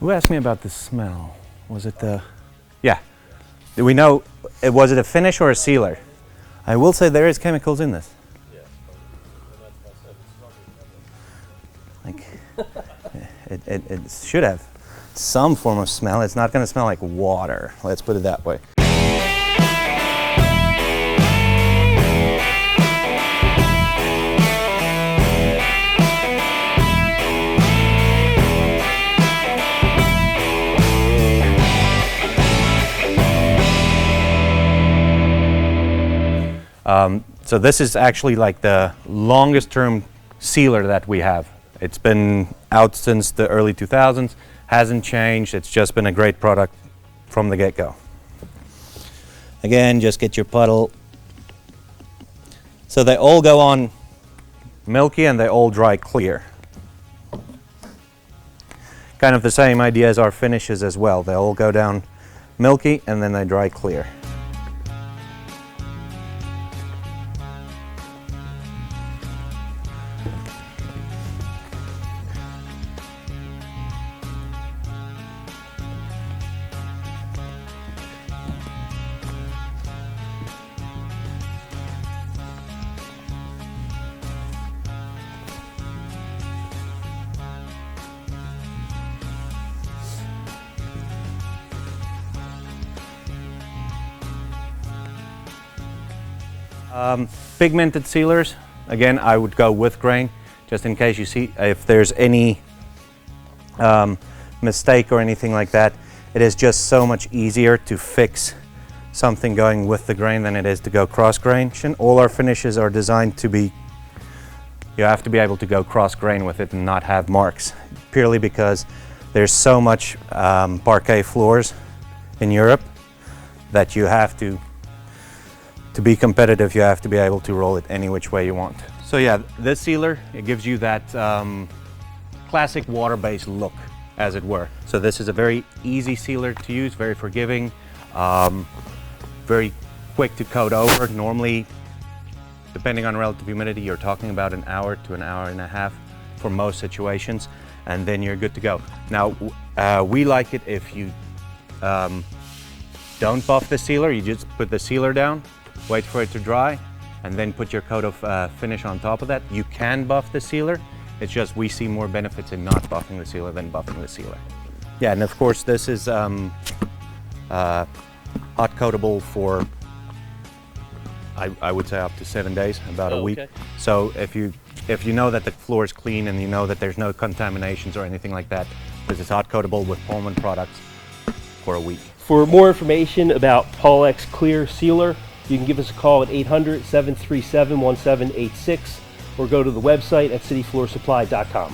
Who asked me about the smell? Was it the... Yeah. Do we know, was it a finish or a sealer? I will say there is chemicals in this. Like, it should have some form of smell. It's not going to smell like water. Let's put it that way. So this is actually like the longest term sealer that we have. It's been out since the early 2000s, hasn't changed. It's just been a great product from the get-go. Again, just get your puddle. So they all go on milky and they all dry clear. Kind of the same idea as our finishes as well. They all go down milky and then they dry clear. Pigmented sealers, again, I would go with grain, just in case you see if there's any mistake or anything like that. It is just so much easier to fix something going with the grain than it is to go cross grain. All our finishes are designed to be, you have to be able to go cross grain with it and not have marks, purely because there's so much parquet floors in Europe that you have to be competitive, you have to be able to roll it any which way you want. So yeah, this sealer, it gives you that classic water-based look, as it were. So this is a very easy sealer to use, very forgiving, very quick to coat over. Normally, depending on relative humidity, you're talking about an hour to an hour and a half for most situations, and then you're good to go. Now, we like it if you don't buff the sealer, you just put the sealer down, wait for it to dry, and then put your coat of finish on top of that. You can buff the sealer, it's just we see more benefits in not buffing the sealer than buffing the sealer. Yeah, and of course this is hot coatable for, I would say up to 7 days, about a week. Okay. So if you know that the floor is clean and you know that there's no contaminations or anything like that, this is hot coatable with Pallmann products for a week. For more information about Pall-X Clear Sealer, you can give us a call at 800-737-1786 or go to the website at cityfloorsupply.com.